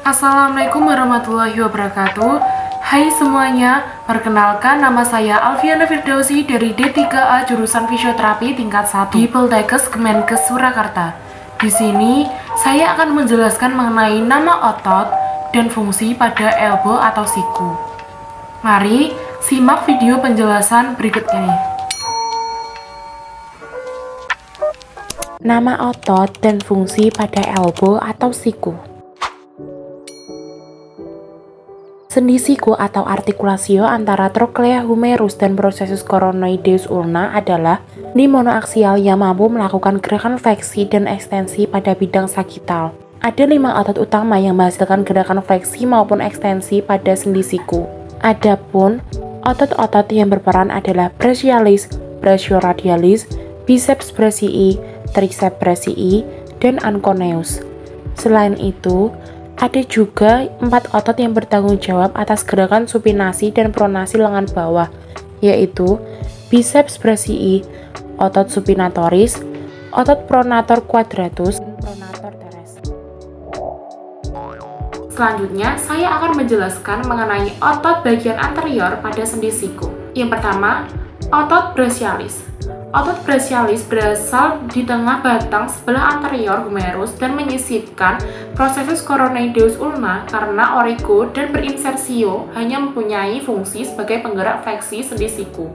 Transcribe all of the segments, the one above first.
Assalamualaikum warahmatullahi wabarakatuh. Hai semuanya, perkenalkan nama saya Alfiana Firdausi dari D3A jurusan Fisioterapi tingkat 1 di Poltekkes Kemenkes Surakarta. Di sini saya akan menjelaskan mengenai nama otot dan fungsi pada elbow atau siku. Mari simak video penjelasan berikut ini. Nama otot dan fungsi pada elbow atau siku. Sendi siku atau artikulasio antara troklea humerus dan processus coronoideus ulna adalah sendi monoaksial yang mampu melakukan gerakan fleksi dan ekstensi pada bidang sagital. Ada 5 otot utama yang menghasilkan gerakan fleksi maupun ekstensi pada sendi siku. Adapun otot-otot yang berperan adalah brachialis, brachioradialis, biceps brachii, triceps brachii, dan anconeus. Selain itu, ada juga 4 otot yang bertanggung jawab atas gerakan supinasi dan pronasi lengan bawah, yaitu biceps brachii, otot supinatoris, otot pronator quadratus, dan pronator teres. Selanjutnya, saya akan menjelaskan mengenai otot bagian anterior pada sendi siku. Yang pertama, otot brachialis. Otot brachialis berasal di tengah batang sebelah anterior humerus dan menyisipkan processus coronoideus ulna karena origo dan berinsersio hanya mempunyai fungsi sebagai penggerak fleksi sendi siku.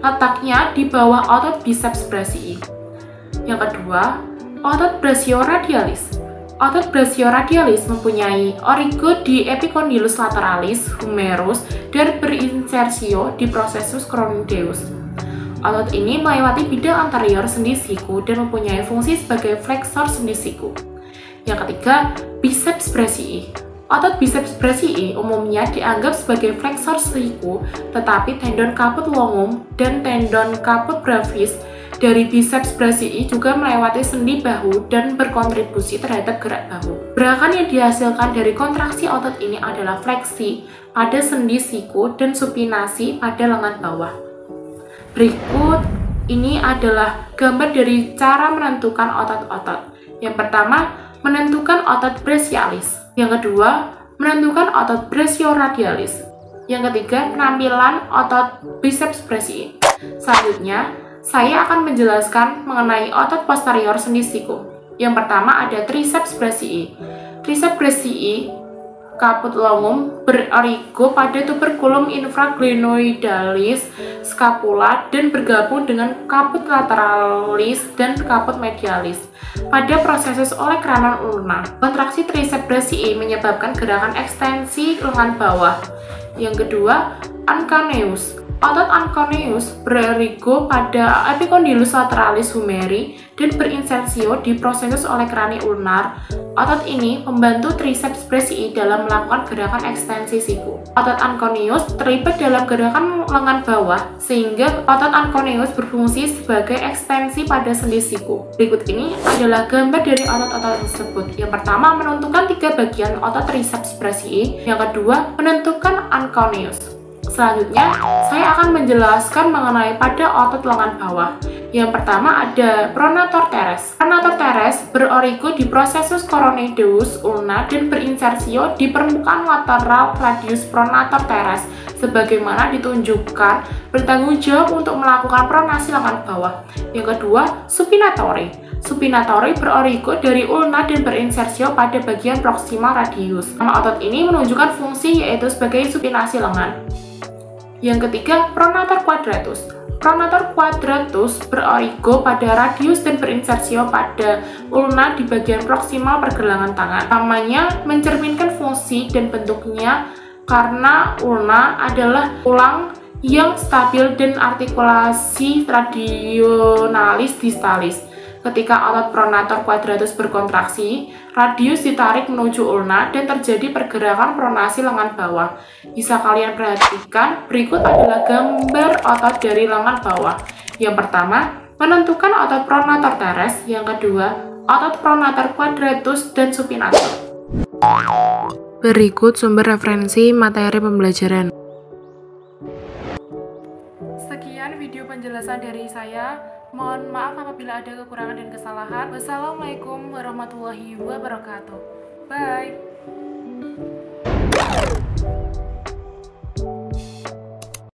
Letaknya di bawah otot biceps brachii. Yang kedua, otot brachioradialis. Otot brachioradialis mempunyai origo di epicondylus lateralis humerus dan berinsersio di processus coronoideus. Otot ini melewati bidang anterior sendi siku dan mempunyai fungsi sebagai fleksor sendi siku. Yang ketiga, biceps brachii. Otot biceps brachii umumnya dianggap sebagai fleksor siku, tetapi tendon caput longum dan tendon caput brevis dari biceps brachii juga melewati sendi bahu dan berkontribusi terhadap gerak bahu. Gerakan yang dihasilkan dari kontraksi otot ini adalah fleksi pada sendi siku dan supinasi pada lengan bawah. Berikut ini adalah gambar dari cara menentukan otot-otot. Yang pertama, menentukan otot brachialis. Yang kedua, menentukan otot brachioradialis. Yang ketiga, penampilan otot biceps brachii. Selanjutnya, saya akan menjelaskan mengenai otot posterior sendi siku. Yang pertama ada triceps brachii. Triceps brachii caput longum berorigo pada tuberculum infraglenoidalis scapula dan bergabung dengan caput lateralis dan caput medialis pada processus olecranon ulna. Kontraksi triceps brachii menyebabkan gerakan ekstensi lengan bawah. Yang kedua, anconeus. Otot anconeus berorigo pada epicondylus lateralis humeri dan berinsersio di processus olecrani ulnar. Otot ini membantu triceps brachii dalam melakukan gerakan ekstensi siku. Otot anconeus terlibat dalam gerakan lengan bawah, sehingga otot anconeus berfungsi sebagai ekstensi pada sendi siku. Berikut ini adalah gambar dari otot-otot tersebut. Yang pertama, menentukan 3 bagian otot triceps brachii. Yang kedua, menentukan anconeus. Selanjutnya, saya akan menjelaskan mengenai pada otot lengan bawah. Yang pertama ada pronator teres. Pronator teres berorigo di processus coronoideus ulna dan berinsersio di permukaan lateral radius pronator teres, sebagaimana ditunjukkan bertanggung jawab untuk melakukan pronasi lengan bawah. Yang kedua, supinatori. Supinatori berorigo dari ulna dan berinsersio pada bagian proximal radius. Nama otot ini menunjukkan fungsi yaitu sebagai supinasi lengan. Yang ketiga, pronator quadratus. Pronator quadratus berorigo pada radius dan berinsersio pada ulna di bagian proksimal pergelangan tangan. Namanya mencerminkan fungsi dan bentuknya karena ulna adalah tulang yang stabil dan artikulasi radionalis distalis. Ketika otot pronator quadratus berkontraksi, radius ditarik menuju ulna dan terjadi pergerakan pronasi lengan bawah. Bisa kalian perhatikan, berikut adalah gambar otot dari lengan bawah. Yang pertama, menentukan otot pronator teres. Yang kedua, otot pronator quadratus dan supinator. Berikut sumber referensi materi pembelajaran. Sekian video penjelasan dari saya. Mohon maaf apabila ada kekurangan dan kesalahan. Wassalamualaikum warahmatullahi wabarakatuh. Bye!